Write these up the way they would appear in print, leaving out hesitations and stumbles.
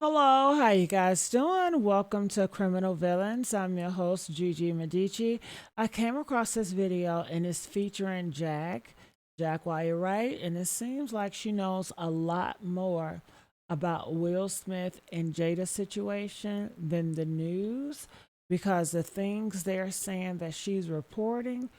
Hello, how you guys doing? Welcome to Criminal Villains. I'm your host, Gigi Medici. I came across this video and it's featuring Jaguar Wright, and it seems like she knows a lot more about Will Smith and Jada's situation than the news because the things they're saying that she's reporting,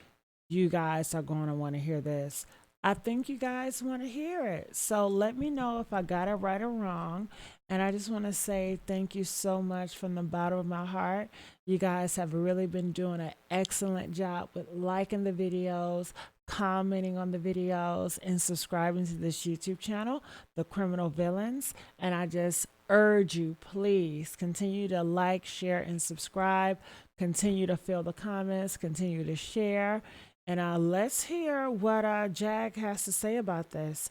you guys are going to want to hear this. I think you guys want to hear it. So let me know if I got it right or wrong. And I just want to say thank you so much from the bottom of my heart. You guys have really been doing an excellent job with liking the videos, commenting on the videos, and subscribing to this YouTube channel, The Criminal Villains. And I just urge you, please continue to like, share, and subscribe. Continue to fill the comments, continue to share. And let's hear what Jag has to say about this.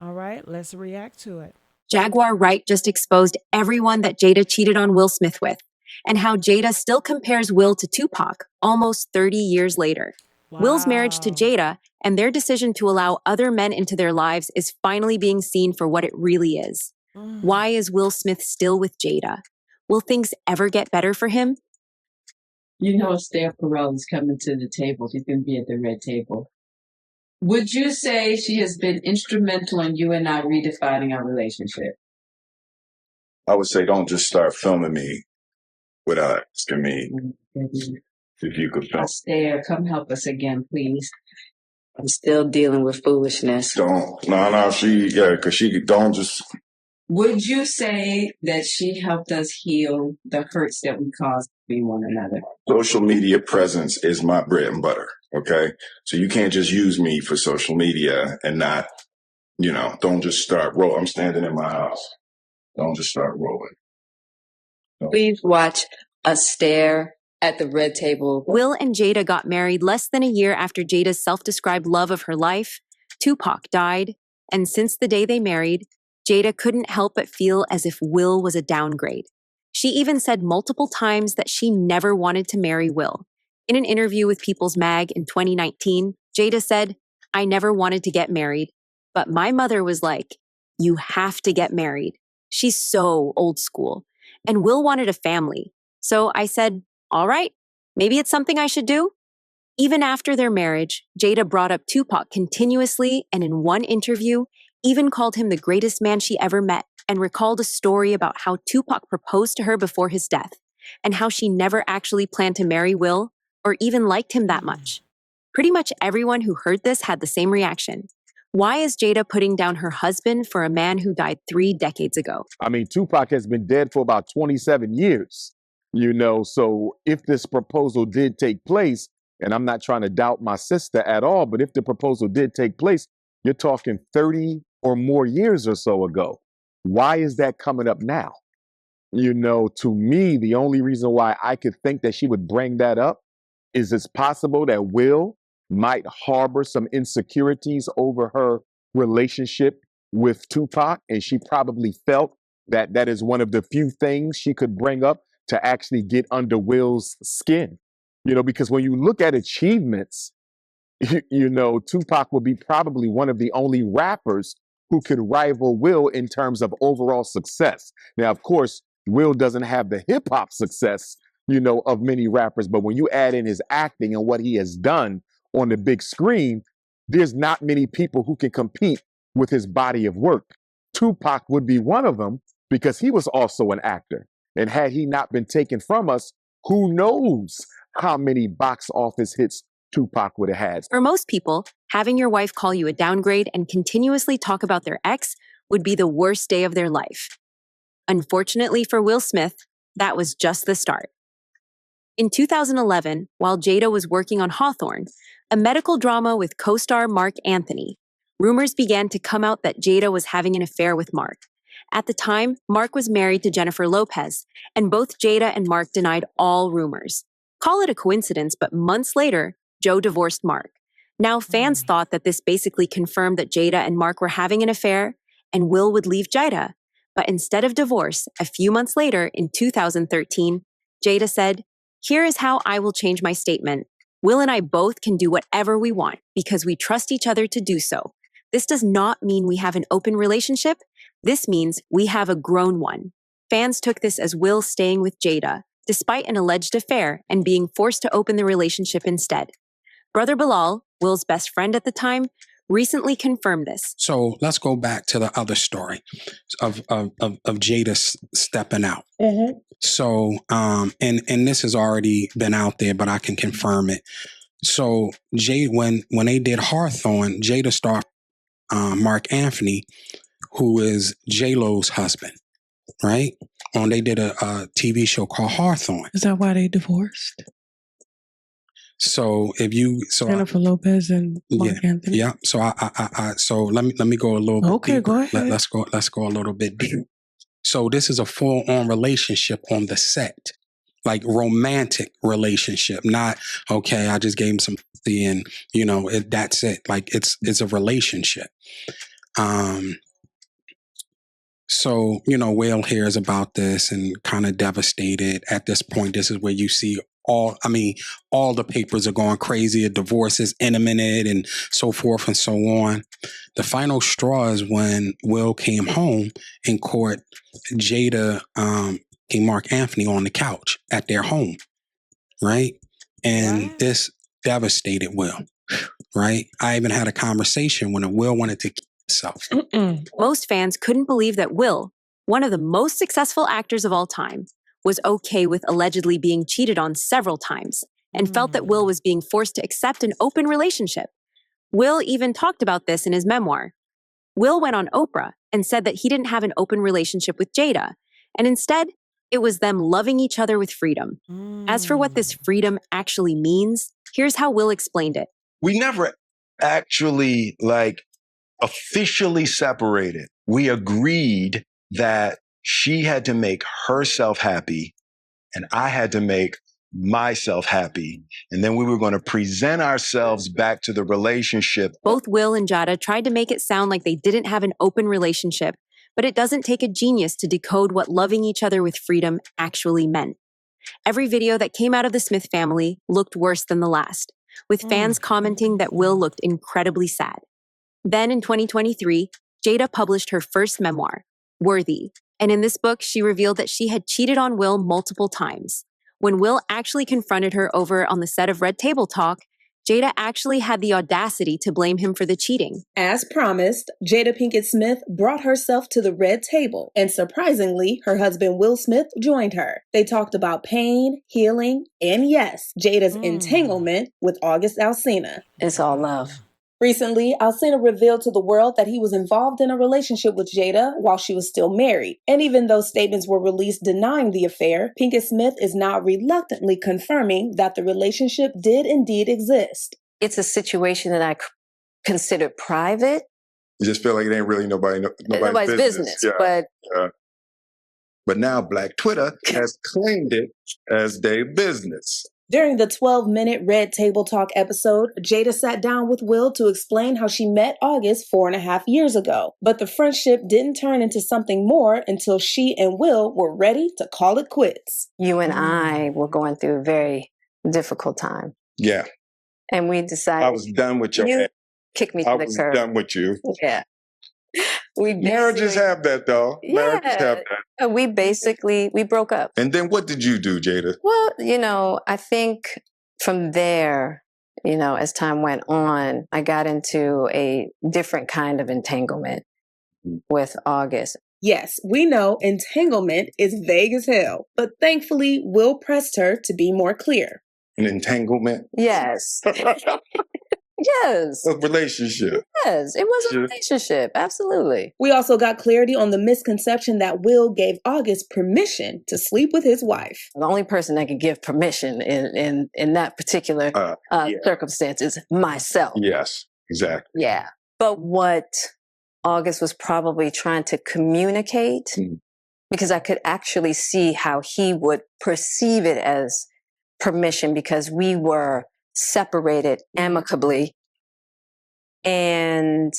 All right, let's react to it. Jaguar Wright just exposed everyone that Jada cheated on Will Smith with, and how Jada still compares Will to Tupac almost 30 years later. Wow. Will's marriage to Jada and their decision to allow other men into their lives is finally being seen for what it really is. Why is Will Smith still with Jada? Will things ever get better for him? You know, Esther Perel is coming to the table. She's going to be at the red table. Would you say she has been instrumental in you and I redefining our relationship? I would say don't just start filming me without asking me if you could film. Esther, come help us again, please. I'm still dealing with foolishness. Because she don't just. Would you say that she helped us heal the hurts that we caused between one another? Social media presence is my bread and butter, okay? So you can't just use me for social media and not, don't just start rolling. I'm standing in my house. Don't just start rolling. No. Please watch us stare at the red table. Will and Jada got married less than a year after Jada's self-described love of her life, Tupac, died. And since the day they married, Jada couldn't help but feel as if Will was a downgrade. She even said multiple times that she never wanted to marry Will. In an interview with People's Mag in 2019, Jada said, "I never wanted to get married, but my mother was like, you have to get married. She's so old school. And Will wanted a family. So I said, all right, maybe it's something I should do." Even after their marriage, Jada brought up Tupac continuously, and in one interview, even called him the greatest man she ever met, and recalled a story about how Tupac proposed to her before his death, and how she never actually planned to marry Will, or even liked him that much. Pretty much everyone who heard this had the same reaction. Why is Jada putting down her husband for a man who died 3 decades ago? I mean, Tupac has been dead for about 27 years, so if this proposal did take place, and I'm not trying to doubt my sister at all, but if the proposal did take place, you're talking 30 or more years or so ago. Why is that coming up now? To me, the only reason why I could think that she would bring that up is it's possible that Will might harbor some insecurities over her relationship with Tupac, and she probably felt that that is one of the few things she could bring up to actually get under Will's skin. Because when you look at achievements, Tupac would be probably one of the only rappers who could rival Will in terms of overall success. Now, of course, Will doesn't have the hip hop success, of many rappers, but when you add in his acting and what he has done on the big screen, there's not many people who can compete with his body of work. Tupac would be one of them because he was also an actor. And had he not been taken from us, who knows how many box office hits Tupac would have had. For most people, having your wife call you a downgrade and continuously talk about their ex would be the worst day of their life. Unfortunately for Will Smith, that was just the start. In 2011, while Jada was working on Hawthorne, a medical drama with co-star Mark Anthony, rumors began to come out that Jada was having an affair with Mark. At the time, Mark was married to Jennifer Lopez, and both Jada and Mark denied all rumors. Call it a coincidence, but months later, Joe divorced Mark. Now fans thought that this basically confirmed that Jada and Mark were having an affair, and Will would leave Jada. But instead of divorce, a few months later, in 2013, Jada said, "Here is how I will change my statement. Will and I both can do whatever we want because we trust each other to do so. This does not mean we have an open relationship. This means we have a grown one." Fans took this as Will staying with Jada, despite an alleged affair and being forced to open the relationship instead. Brother Bilal, Will's best friend at the time, recently confirmed this. So let's go back to the other story of Jada stepping out. Mm-hmm. So, and this has already been out there, but I can confirm it. So Jada, when they did Hawthorne, Jada starred Mark Anthony, who is J-Lo's husband, right? They did a TV show called Hawthorne. Is that why they divorced? So Jennifer Lopez and Mark Anthony. Yeah. So so let me go a little bit Okay, deeper. go ahead. Let's go a little bit deeper. So this is a full-on relationship on the set, like romantic relationship. Not okay. I just gave him some and that's it. Like it's a relationship. So Will hears about this and kind of devastated. At this point, this is where you see all the papers are going crazy. A divorce is imminent and so forth and so on. The final straw is when Will came home in court. Jada came Mark Anthony on the couch at their home, right? And this devastated Will, right? I even had a conversation when Will wanted to kill himself. Most fans couldn't believe that Will, one of the most successful actors of all time, was okay with allegedly being cheated on several times and felt that Will was being forced to accept an open relationship. Will even talked about this in his memoir. Will went on Oprah and said that he didn't have an open relationship with Jada, and instead, it was them loving each other with freedom. As for what this freedom actually means, here's how Will explained it. We never actually officially separated. We agreed that she had to make herself happy and I had to make myself happy. And then we were going to present ourselves back to the relationship. Both Will and Jada tried to make it sound like they didn't have an open relationship, but it doesn't take a genius to decode what loving each other with freedom actually meant. Every video that came out of the Smith family looked worse than the last, with fans commenting that Will looked incredibly sad. Then in 2023, Jada published her first memoir, Worthy, and in this book, she revealed that she had cheated on Will multiple times. When Will actually confronted her over on the set of Red Table Talk, Jada actually had the audacity to blame him for the cheating. As promised, Jada Pinkett Smith brought herself to the red table, and surprisingly, her husband Will Smith joined her. They talked about pain, healing, and yes, Jada's entanglement with August Alsina. It's all love. Recently, Alsina revealed to the world that he was involved in a relationship with Jada while she was still married. And even though statements were released denying the affair, Pinkett Smith is now reluctantly confirming that the relationship did indeed exist. It's a situation that I consider private. You just feel like it ain't really nobody's business. But now Black Twitter has claimed it as their business. During the 12-minute Red Table Talk episode, Jada sat down with Will to explain how she met August 4.5 years ago. But the friendship didn't turn into something more until she and Will were ready to call it quits. You and I were going through a very difficult time. Yeah. And we decided... I was done with your You kicked me to the curb. done with you. Yeah. Marriages have that, though. Yeah. Marriages have that. We broke up. And then what did you do, Jada? Well, I think from there, as time went on, I got into a different kind of entanglement with August. Yes, we know entanglement is vague as hell, but thankfully, Will pressed her to be more clear. An entanglement? Yes. Yes. A relationship. Yes, it was a relationship. Absolutely. We also got clarity on the misconception that Will gave August permission to sleep with his wife. The only person that could give permission in that particular circumstance is myself. Yes, exactly. Yeah. But what August was probably trying to communicate, because I could actually see how he would perceive it as permission, because we were separated amicably. And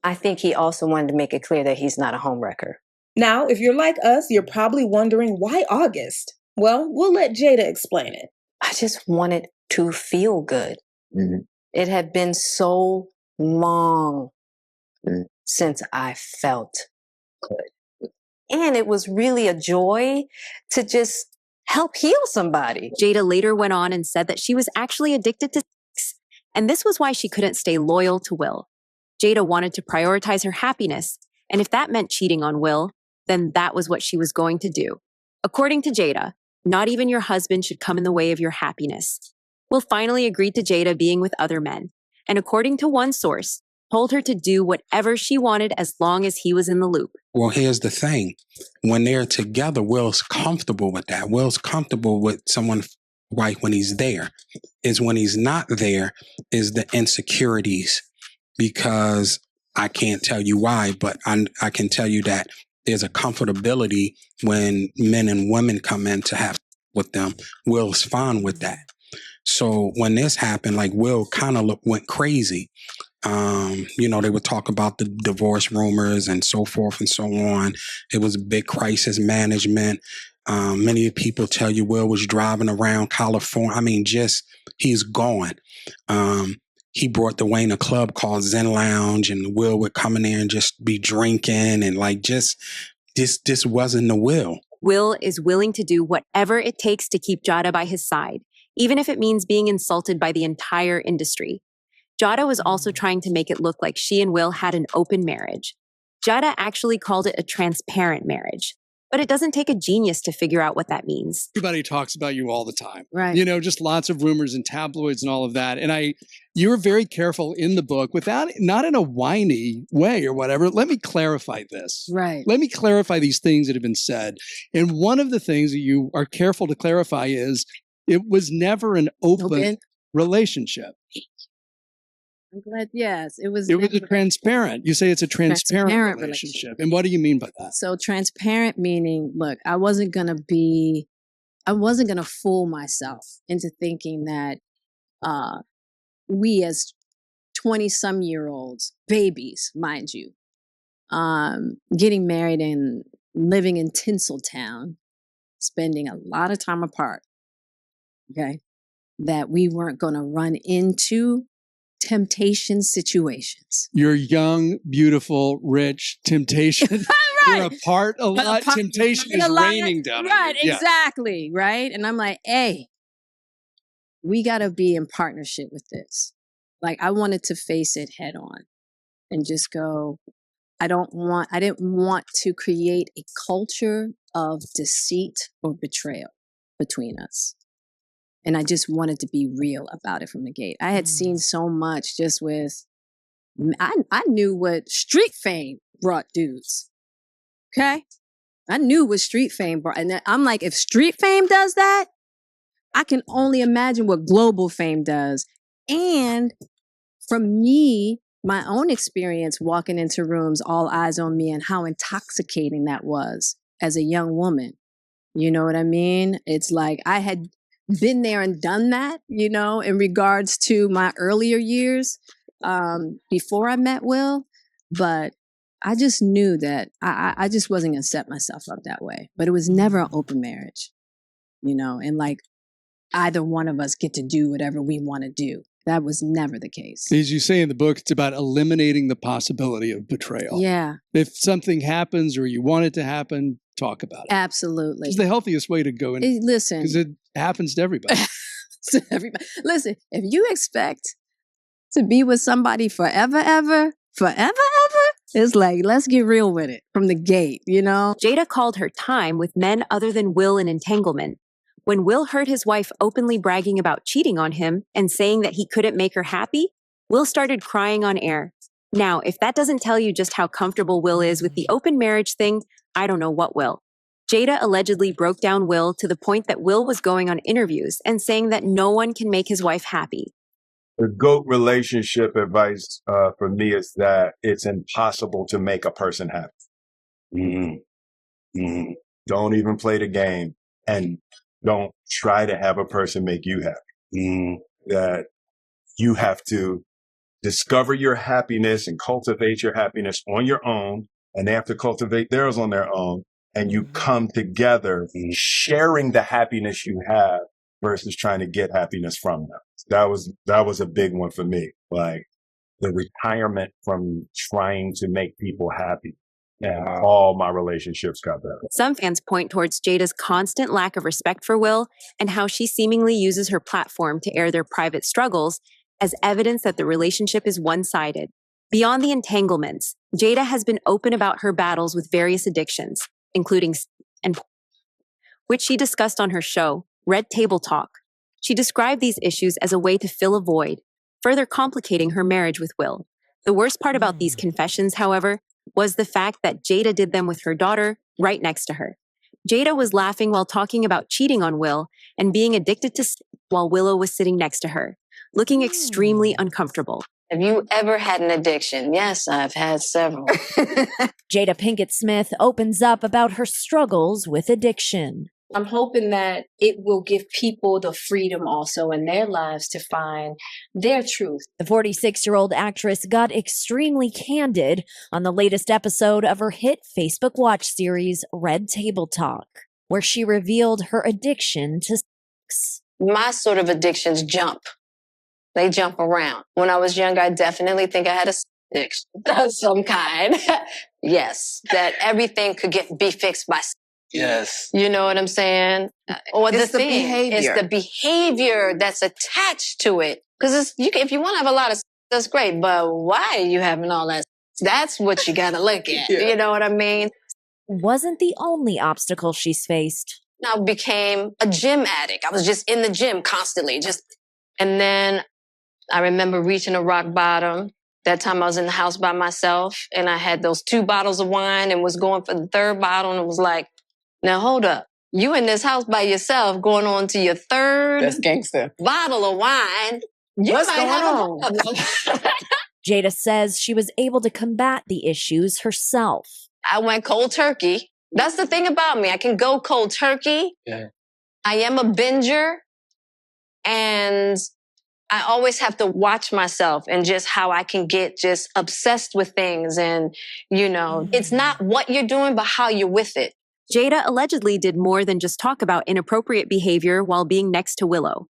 I think he also wanted to make it clear that he's not a homewrecker. Now, if you're like us, you're probably wondering why August? Well, we'll let Jada explain it. I just wanted to feel good. It had been so long since I felt good. And it was really a joy to just help heal somebody. Jada later went on and said that she was actually addicted to sex, and this was why she couldn't stay loyal to Will. Jada wanted to prioritize her happiness, and if that meant cheating on Will, then that was what she was going to do. According to Jada, not even your husband should come in the way of your happiness. Will finally agreed to Jada being with other men, and according to one source, told her to do whatever she wanted as long as he was in the loop. Well, here's the thing. When they're together, Will's comfortable with that. Will's comfortable with someone right when he's there. Is when he's not there is the insecurities, because I can't tell you why, but I can tell you that there's a comfortability when men and women come in to have with them. Will's fine with that. So when this happened, like Will kind of went crazy. They would talk about the divorce rumors and so forth and so on. It was big crisis management. Many people tell you Will was driving around California. I mean, he's gone. He brought Dwayne a club called Zen Lounge, and Will would come in there and just be drinking and this wasn't the Will. Will is willing to do whatever it takes to keep Jada by his side, even if it means being insulted by the entire industry. Jada was also trying to make it look like she and Will had an open marriage. Jada actually called it a transparent marriage. But it doesn't take a genius to figure out what that means. Everybody talks about you all the time. Right. Just lots of rumors and tabloids and all of that. And you were very careful in the book not in a whiny way or whatever. Let me clarify this. Right. Let me clarify these things that have been said. And one of the things that you are careful to clarify is it was never an open relationship. I'm glad. Yes, it was. It was a transparent. You say it's a transparent relationship. And what do you mean by that? So transparent meaning, look, I wasn't going to fool myself into thinking that we as 20-some-year-olds, babies, mind you, getting married and living in Tinseltown, spending a lot of time apart, okay, that we weren't going to run into temptation situations. You're young, beautiful, rich, temptation. Right. You're apart a lot. Temptation is raining down on you. Right, exactly. Right. And I'm like, hey, we got to be in partnership with this. Like, I wanted to face it head on and just go, I didn't want to create a culture of deceit or betrayal between us. And I just wanted to be real about it from the gate. I had seen so much just with, I knew what street fame brought dudes. Okay? I knew what street fame brought. And I'm like, if street fame does that, I can only imagine what global fame does. And from me, my own experience walking into rooms, all eyes on me, and how intoxicating that was as a young woman. You know what I mean? It's like I had been there and done that, in regards to my earlier years before I met Will. But I just knew that I just wasn't going to set myself up that way. But it was never an open marriage, and like either one of us get to do whatever we want to do. That was never the case. As you say in the book, it's about eliminating the possibility of betrayal. Yeah. If something happens or you want it to happen, talk about it. Absolutely. It's the healthiest way to go in. Listen. Because it happens to everybody. Listen, if you expect to be with somebody forever, it's like, let's get real with it from the gate, Jada called her time with men other than Will an entanglement. When Will heard his wife openly bragging about cheating on him and saying that he couldn't make her happy, Will started crying on air. Now, if that doesn't tell you just how comfortable Will is with the open marriage thing, I don't know what will. Jada allegedly broke down Will to the point that Will was going on interviews and saying that no one can make his wife happy. The GOAT relationship advice for me is that it's impossible to make a person happy. Don't even play the game, and don't try to have a person make you happy. That you have to discover your happiness and cultivate your happiness on your own, and they have to cultivate theirs on their own. And you come together sharing the happiness you have versus trying to get happiness from them. That was a big one for me. Like the retirement from trying to make people happy. And all my relationships got better. Some fans point towards Jada's constant lack of respect for Will and how she seemingly uses her platform to air their private struggles as evidence that the relationship is one-sided. Beyond the entanglements, Jada has been open about her battles with various addictions, including and which she discussed on her show, Red Table Talk. She described these issues as a way to fill a void, further complicating her marriage with Will. The worst part about these confessions, however, was the fact that Jada did them with her daughter right next to her. Jada was laughing while talking about cheating on Will and being addicted to while Willow was sitting next to her, looking extremely uncomfortable. Have you ever had an addiction? Yes, I've had several. Jada Pinkett Smith opens up about her struggles with addiction. I'm hoping that it will give people the freedom also in their lives to find their truth. The 46-year-old actress got extremely candid on the latest episode of her hit Facebook Watch series, Red Table Talk, where she revealed her addiction to sex. My sort of addictions jump. They jump around. When I was young, I definitely think I had a addiction of some kind. Yes, that everything could be fixed by. Yes. You know what I'm saying? Or It's the behavior. It's the behavior that's attached to it. Because if you want to have a lot of, that's great. But why are you having all that? That's what you got to look at. Yeah. You know what I mean? Wasn't the only obstacle she's faced. I became a gym addict. I was just in the gym constantly. And then I remember reaching a rock bottom. That time I was in the house by myself and I had those 2 bottles of wine and was going for the 3rd bottle and it was like, now hold up. You in this house by yourself going on to your 3rd That's gangster. bottle of wine. What's going on? Jada says she was able to combat the issues herself. I went cold turkey. That's the thing about me. I can go cold turkey. Yeah. I am a binger. And I always have to watch myself and just how I can get just obsessed with things. And, it's not what you're doing, but how you're with it. Jada allegedly did more than just talk about inappropriate behavior while being next to Willow.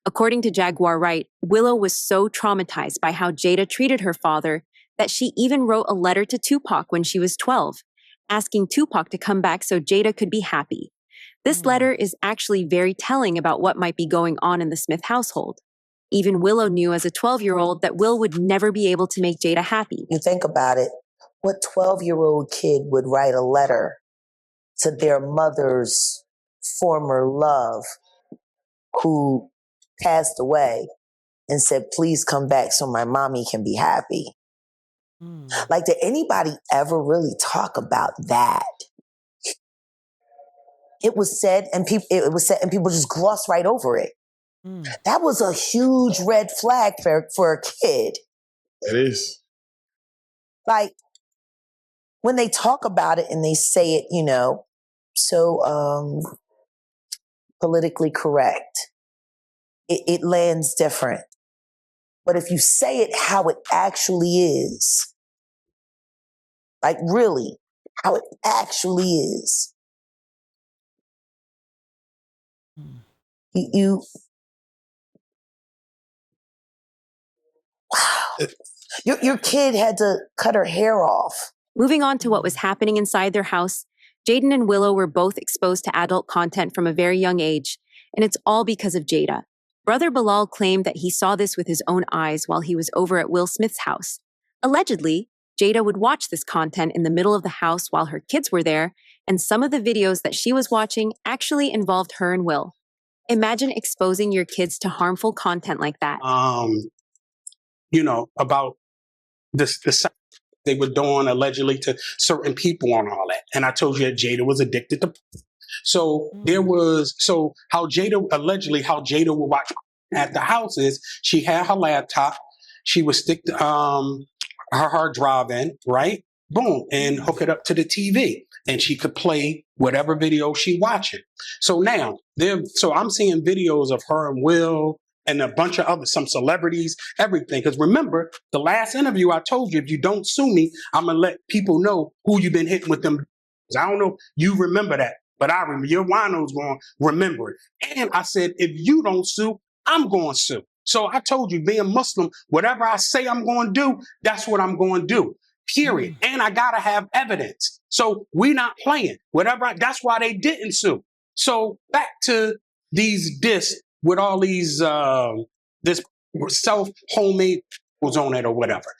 According to Jaguar Wright, Willow was so traumatized by how Jada treated her father that she even wrote a letter to Tupac when she was 12, asking Tupac to come back so Jada could be happy. This letter is actually very telling about what might be going on in the Smith household. Even Willow knew as a 12-year-old that Will would never be able to make Jada happy. You think about it, what 12-year-old kid would write a letter to their mother's former love who passed away and said, please come back so my mommy can be happy? Like, did anybody ever really talk about that? It was said and people just gloss right over it. That was a huge red flag for a kid. It is. Like, when they talk about it and they say it, so politically correct, it lands different. But if you say it how it actually is, like really, how it actually is, wow. Your kid had to cut her hair off. Moving on to what was happening inside their house, Jaden and Willow were both exposed to adult content from a very young age, and it's all because of Jada. Brother Bilal claimed that he saw this with his own eyes while he was over at Will Smith's house. Allegedly, Jada would watch this content in the middle of the house while her kids were there, and some of the videos that she was watching actually involved her and Will. Imagine exposing your kids to harmful content like that. About this they were doing allegedly to certain people and all that. And I told you that Jada was addicted to. So how Jada would watch at the house is she had her laptop, she would stick her hard drive in, right? Boom, and hook it up to the TV. And she could play whatever video she watching. So now, I'm seeing videos of her and Will and a bunch of some celebrities, everything. Because remember, the last interview I told you, if you don't sue me, I'm going to let people know who you've been hitting with them. I don't know if you remember that, but I remember. Your wino's going to remember it. And I said, if you don't sue, I'm going to sue. So I told you, being Muslim, whatever I say I'm going to do, that's what I'm going to do. period. And I gotta have evidence. So we not playing. That's why they didn't sue. So back to these discs with all these this homemade was on it or whatever.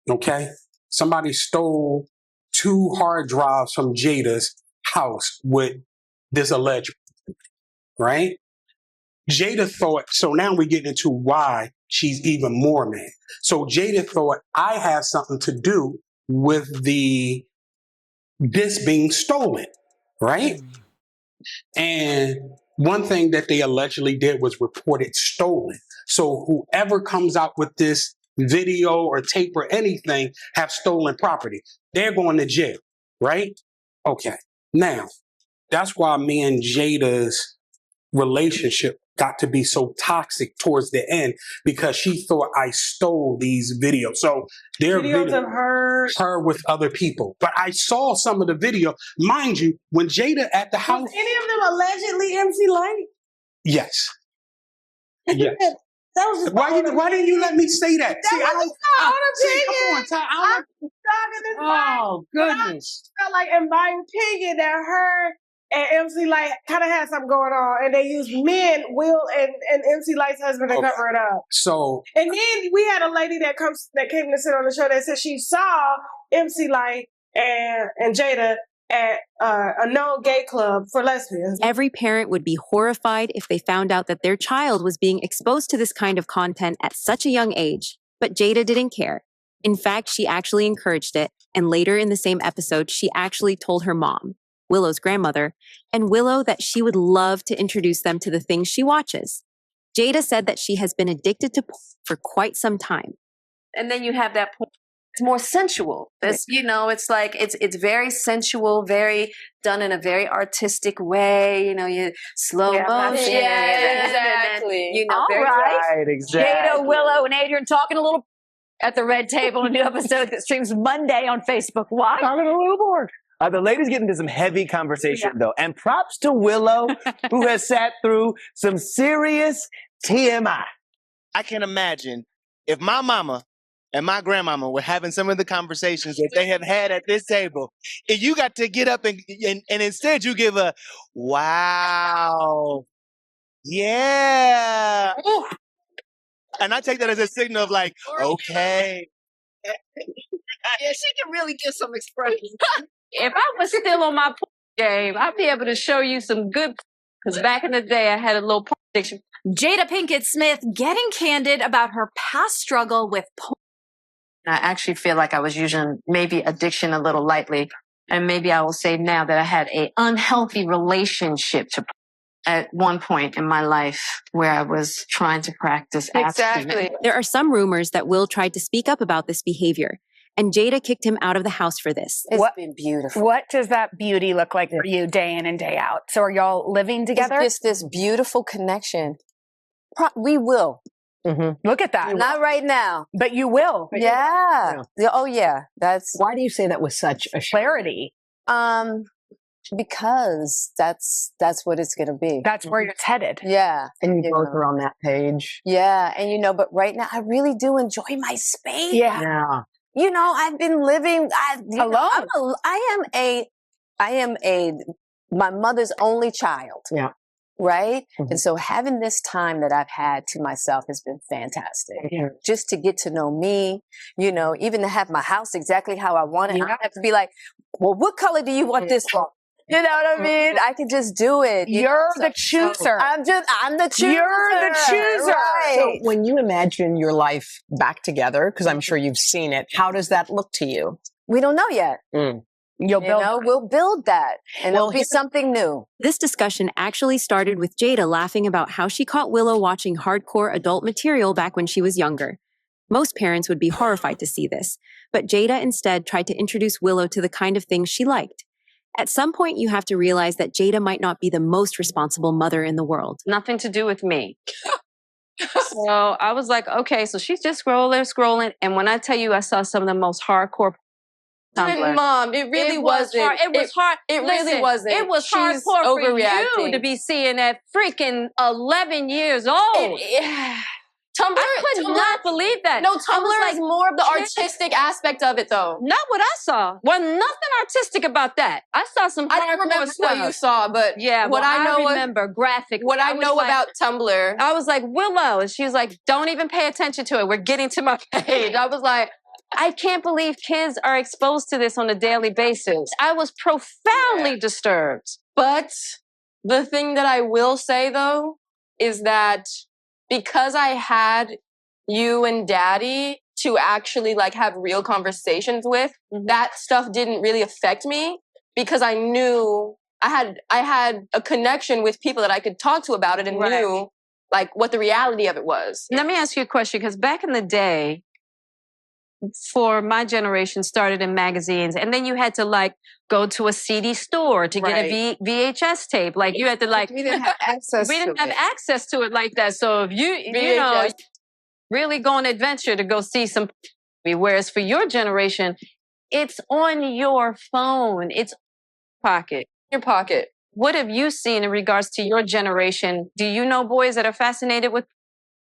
Okay? Somebody stole 2 hard drives from Jada's house with this alleged, right? Jada thought, so now we get into why she's even more mad. So Jada thought, I have something to do with this being stolen, right? And one thing that they allegedly did was report it stolen. So whoever comes out with this video or tape or anything have stolen property. They're going to jail, right? Okay. Now, that's why me and Jada's relationship got to be so toxic towards the end, because she thought I stole these videos. So they're videos of her with other people. But I saw some of the video. Mind you, when Jada at the house. Was any of them allegedly MC Light? Yes. Yes. That was just why didn't you let me say that? That was not an opinion. Come on, Ty. Oh, goodness. I felt like, in my opinion, that her and MC Light kind of had something going on, and they used men, Will and MC Light's husband, to cover it up. So, and then we had a lady that came to sit on the show that said she saw MC Light and Jada at a known gay club for lesbians. Every parent would be horrified if they found out that their child was being exposed to this kind of content at such a young age. But Jada didn't care. In fact, she actually encouraged it. And later in the same episode, she actually told her mom, Willow's grandmother, and Willow that she would love to introduce them to the things she watches. Jada said that she has been addicted to porn for quite some time. And then you have that porn. It's more sensual. It's, it's like, it's very sensual, very done in a very artistic way. You slow motion. Yeah, exactly. All right. Exactly. Jada, Willow, and Adrian talking a little at the Red Table, a new episode that streams Monday on Facebook. Why? Talking a little more. The ladies get into some heavy conversation, though. And props to Willow, who has sat through some serious TMI. I can imagine if my mama and my grandmama were having some of the conversations that they have had at this table, and you got to get up and instead you give a, wow, yeah. Ooh. And I take that as a signal of like, okay. Yeah, she can really get some expression. If I was still on my game, I'd be able to show you some good, because back in the day I had a little addiction. Jada Pinkett Smith getting candid about her past struggle with porn. I actually feel like I was using maybe addiction a little lightly. And maybe I will say now that I had an unhealthy relationship to at one point in my life where I was trying to practice abstinence. There are some rumors that Will tried to speak up about this behavior, and Jada kicked him out of the house for this. It's been beautiful. What does that beauty look like for you day in and day out? So are y'all living together? It's just this beautiful connection. We will. Mm-hmm. Look at that. Not right now. But you will. Yeah. Oh, yeah. Why do you say that with such a clarity? Because that's what it's going to be. That's where it's headed. Yeah. And you both are on that page. Yeah. And but right now I really do enjoy my space. Yeah. I've been living alone. I am my mother's only child. Yeah. Right? Mm-hmm. And so having this time that I've had to myself has been fantastic. Yeah. Just to get to know me, even to have my house exactly how I want it. Yeah. I don't have to be like, well, what color do you want this for? You know what I mean? I can just do it. You're the chooser. I'm the chooser. You're the chooser. Right. So when you imagine your life back together, because I'm sure you've seen it, how does that look to you? We don't know yet. We'll build that, and it'll be something new. This discussion actually started with Jada laughing about how she caught Willow watching hardcore adult material back when she was younger. Most parents would be horrified to see this, but Jada instead tried to introduce Willow to the kind of things she liked. At some point, you have to realize that Jada might not be the most responsible mother in the world. Nothing to do with me. So I was like, okay, so she's just scrolling. And when I tell you I saw some of the most hardcore Mom, it really wasn't. It was hard. It really wasn't. It was hardcore for you to be seeing at freaking 11 years old. I could not believe that. No, I was Tumblr like, is more of the artistic aspect of it, though. Not what I saw. Well, nothing artistic about that. I saw some I don't hardcore remember stuff. what you saw, but Yeah, what well, I know remember graphic. what I was know like- about Tumblr. I was like, Willow, and she was like, don't even pay attention to it. We're getting to my page. I was like, I can't believe kids are exposed to this on a daily basis. I was profoundly disturbed. But the thing that I will say, though, is that because I had you and Daddy to actually like have real conversations with, that stuff didn't really affect me because I knew I had a connection with people that I could talk to about it and knew like what the reality of it was. Let me ask you a question, because back in the day, for my generation, started in magazines, and then you had to like go to a CD store to get a VHS tape. Like you had to like We didn't have access. we didn't to have it. access to it like that. So if you know, really go on an adventure to go see some. Whereas for your generation, it's on your phone. It's pocket. Your pocket. What have you seen in regards to your generation? Do you know boys that are fascinated with,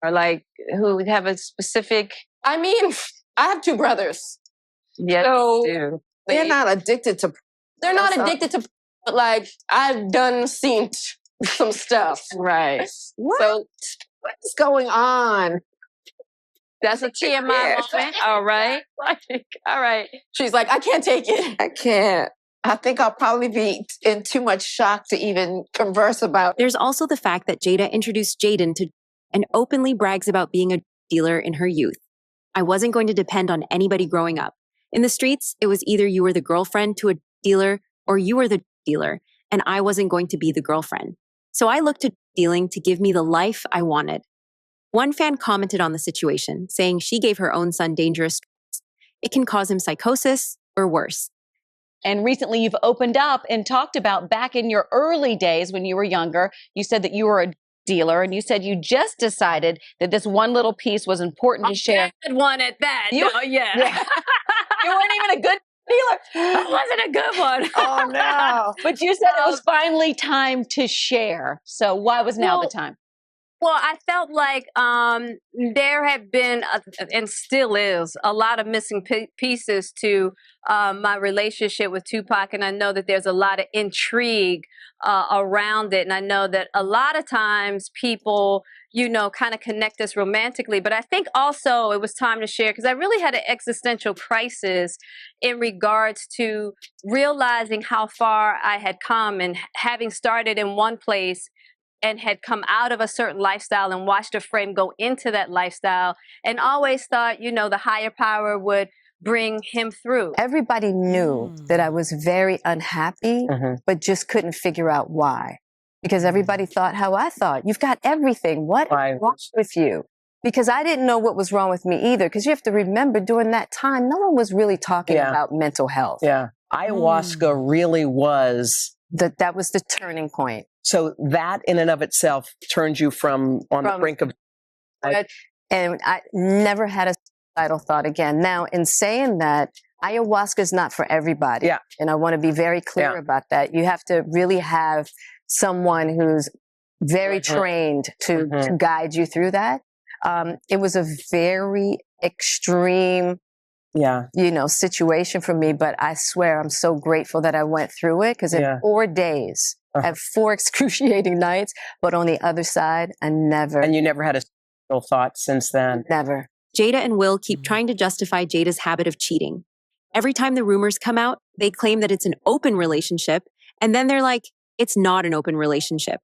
or like who have a specific? I mean, I have two brothers. Yeah, so they're not addicted to. They're not addicted to, but like I've done seen some stuff. Right. What? So What's going on? That's a TMI moment. All right. All right. She's like, I can't take it. I can't. I think I'll probably be in too much shock to even converse about. There's also the fact that Jada introduced Jaden to and openly brags about being a dealer in her youth. I wasn't going to depend on anybody growing up. In the streets, it was either you were the girlfriend to a dealer or you were the dealer, and I wasn't going to be the girlfriend. So I looked to dealing to give me the life I wanted. One fan commented on the situation, saying she gave her own son dangerous drugs. It can cause him psychosis or worse. And recently you've opened up and talked about back in your early days when you were younger, you said that you were a dealer and you said you just decided that this one little piece was important to share. Bad one at that. You, no, yeah. You weren't even a good dealer. That wasn't a good one. Oh no. But you said it was finally time to share. So why was now the time? Well, I felt like there had been, and still is, a lot of missing pieces to my relationship with Tupac. And I know that there's a lot of intrigue around it. And I know that a lot of times people, you know, kind of connect us romantically. But I think also it was time to share because I really had an existential crisis in regards to realizing how far I had come and having started in one place and had come out of a certain lifestyle and watched a friend go into that lifestyle and always thought, you know, the higher power would bring him through. Everybody knew that I was very unhappy, but just couldn't figure out why. Because everybody thought how I thought. You've got everything. What is wrong with you? Because I didn't know what was wrong with me either. Because you have to remember during that time, no one was really talking about mental health. Yeah. Ayahuasca really was. That was the turning point. So that in and of itself turned you from the brink of. And I never had a suicidal thought again. Now, in saying that, ayahuasca is not for everybody. Yeah. And I want to be very clear about that. You have to really have someone who's very trained to guide you through that. It was a very extreme, you know, situation for me, but I swear I'm so grateful that I went through it because in 4 days, I have 4 excruciating nights, but on the other side, I never. And you never had a single thought since then? Never. Jada and Will keep trying to justify Jada's habit of cheating. Every time the rumors come out, they claim that it's an open relationship, and then they're like, it's not an open relationship.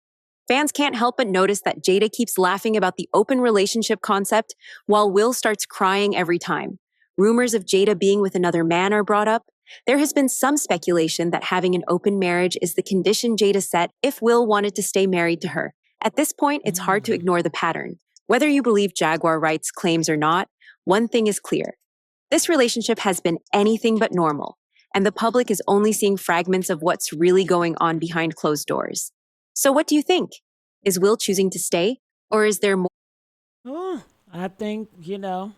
Fans can't help but notice that Jada keeps laughing about the open relationship concept, while Will starts crying every time. Rumors of Jada being with another man are brought up. There has been some speculation that having an open marriage is the condition Jada set if Will wanted to stay married to her. At this point, it's hard to ignore the pattern. Whether you believe Jaguar Wright's claims or not, one thing is clear. This relationship has been anything but normal, and the public is only seeing fragments of what's really going on behind closed doors. So what do you think? Is Will choosing to stay, or is there more? Oh, I think, you know,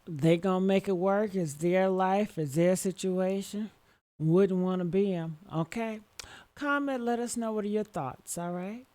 they gonna make it work. It's their life. It's their situation. Wouldn't want to be him. Okay. Comment. Let us know what are your thoughts. All right.